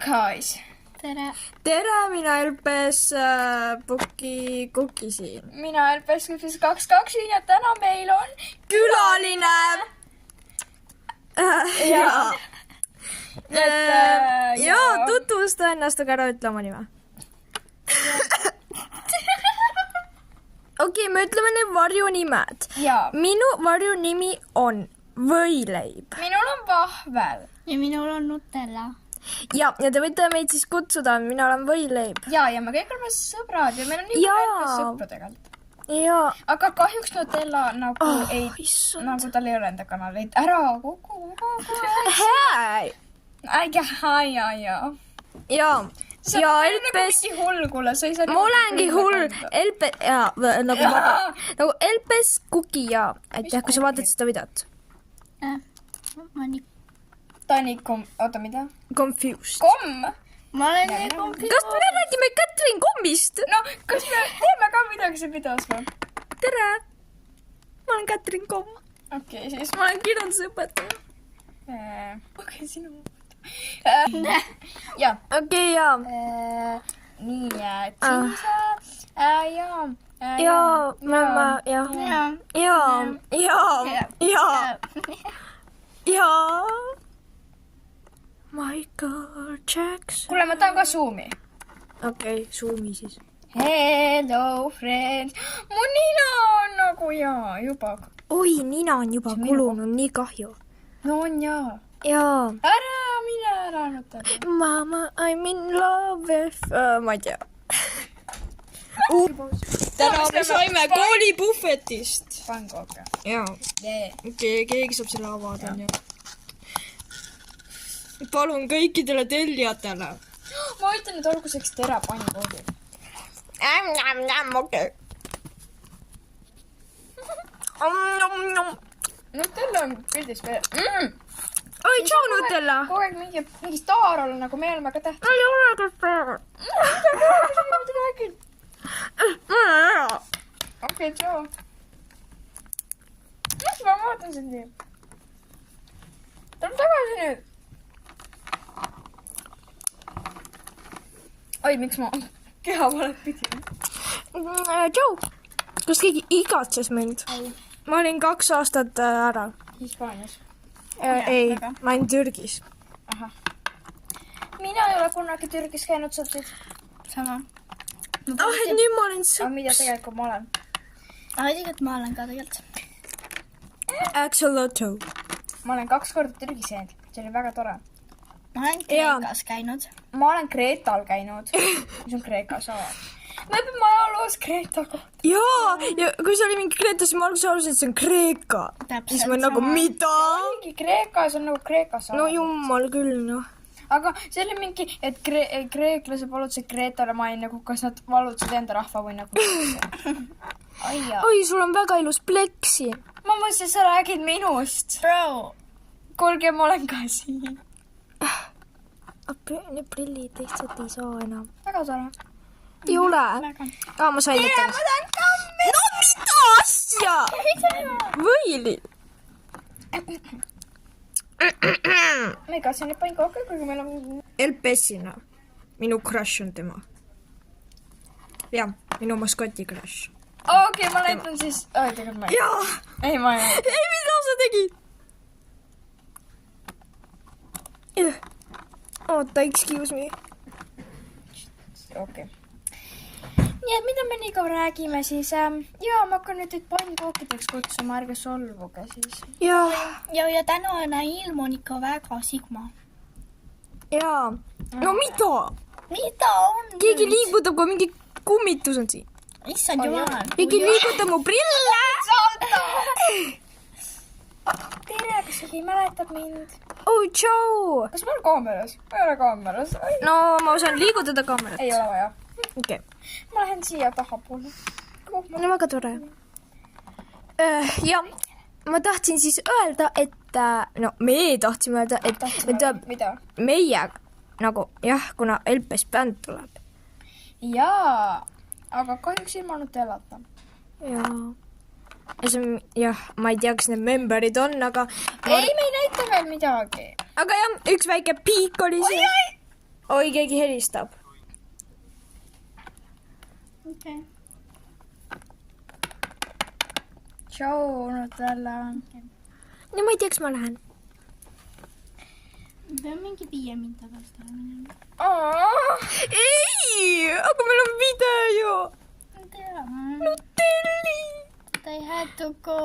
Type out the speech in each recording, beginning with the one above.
guys! Tere! Tere, mina Elpes Kuki siin. Mina Elpes 22 ja täna meil on külaline! Ja tutvusta ennast, aga ära ütle oma nime. Okei, me ütleme need varjunimed. Minu varjunimi on Võileib. Minul on Vahvel. Ja minul on Nutella. Ja te võite meid siis kutsuda, mina olen Võileib. Ja me kõik oleme sõbrad ja meil on nii palju sõpru tegelikult. Ja. Aga kahjuks Nutella nagu nagu tal ei ole enda kanaleid. Ära kuku. Hei! Ja Elpes... hull, kuule, sa ei saa... Ma olengi hull. Elpes... Nagu Elpes Kuki ja... Aitäh, kui sa vaatad seda videot. Oota, mida? Confused. Komm? Ma olen nii confused. Kas me räägime Katrin Kommist? No, kas me teeme ka midagi see videos või? Tere! Ma olen Katrin Komm. Okei, siis... Ma olen kirjandusõpetaja. Okei, sinu õpetaja. Ja. Okei, ja. Nii, siis... Ja. Michael Jackson. Kuule, ma tahan ka Zoomi. Okei, Zoomi siis. Hello, friends. Mu nina on nagu juba. Oi, nina on juba kulunud, nii kahju. No on jaa. Jaa. Ära Nutella. Mama, I'm in love with... ma ei tea. Täna me saime koolipuhvetist. Pangooga. Jaa. Keegi saab selle avada. Palun kõikidele tellijatele. Ma ütlen nüüd alguseks tere pangoogi. Okei. Nutella on pildis veel. Oi, tšau Nutella. Kogu aeg mingi staar olla, nagu me oleme ka tähtsa. Ei ole ka staar. Okei, tšau. Mis ma vaatan sind nii? Tuleb tagasi nüüd. Oi, miks ma keha valet pidi? Tšau. Kas keegi igatses mind? Ma olin 2 aastat ära. Hispaanias. Ei, ma olin Türgis. Aha. Mina ei ole kunagi Türgis käinud, sõbrid. Sama. Et nüüd ma olen Aga mida tegelikult ma olen? Tegelikult ma olen ka tegelikult. Axolotl. Ma olen 2 korda Türgis jäänud. See oli väga tore. Ma olen Kreekas käinud. Ma olen Kreetal käinud. Mis on Kreeka saar? Me õpime ajaloos Kreeta kohta. Jaa, ja kui see oli mingi Kreeta, siis ma alguses arvasin, et see on Kreeka. Siis ma nagu, mida? Mingi Kreeka, see on nagu Kreeka saar. No jumal küll, noh. Aga see oli mingi, et kreeklase valutasid Kreetale, ma ei nagu, kas nad valutasid enda rahva või nagu. Oi, sul on väga ilus pleksi. Ma mõtlesin, sa räägid minust. Bro. Kuulge, ma olen ka siin. Need prillid lihtsalt ei saa enam. Väga tore. Ei ole. Ma sain ütelda. Ma tahan kammi. No mida asja? Võili. Me ei katsi nüüd painkooke, kuigi meil on... Elpesina. Minu crush on tema. Jah, minu maskoti crush. Okei, ma näitan siis... tegelikult ma ei... Jaa. Ei, ma ei... Ei, mida sa tegid? Oota, excuse me. Okei. Nii, et mida me nii kaua räägime siis? Jaa, ma hakkan nüüd pannkookideks kutsuma, ärge solvuge siis. Ja tänane ilm on ikka väga sigma. Jaa. No mida? Mida on? Keegi liigutab, kui mingi kummitus on siin. Issand jumal. Keegi liigutab mu prille. Tere, kas keegi mäletab mind? Oh, tšau. Kas ma olen kaameras? Ma ei ole kaameras. No, ma saan liigutada kaamerat. Ei ole vaja. Okei. Ma lähen siia tahapoole. No väga tore. Ja, ma tahtsin siis öelda, et me tahtsime öelda, et mida? Meie, nagu jah, kuna Elpes bänd tuleb. Jaa, aga kahjuks ilma Nutellata. Jaa. Jah, ma ei tea, kas need memberid on, aga... Ei, me ei näita veel midagi. Aga jah, üks väike piik oli siin. oi , keegi helistab . okei . tšau , Nutella . no ma ei tea , kas ma lähen . me peame mingi 5 minuti pärast ära minema . ei , aga meil on video . ma tean . Nutelli . I had to go .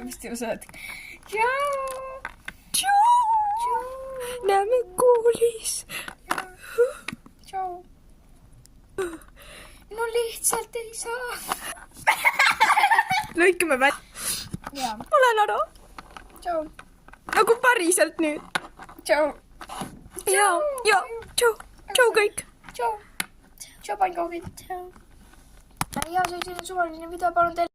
vist juba saad . tšau . tšau . näeme koolis . tšau . no lihtsalt ei saa . lõikame välja . jaa , ma lähen ära . tšau . nagu päriselt nüüd . tšau . ja , tšau , tšau kõik . tšau . tšau , pannkoogid . ja see on selline suvaline video , palun teile .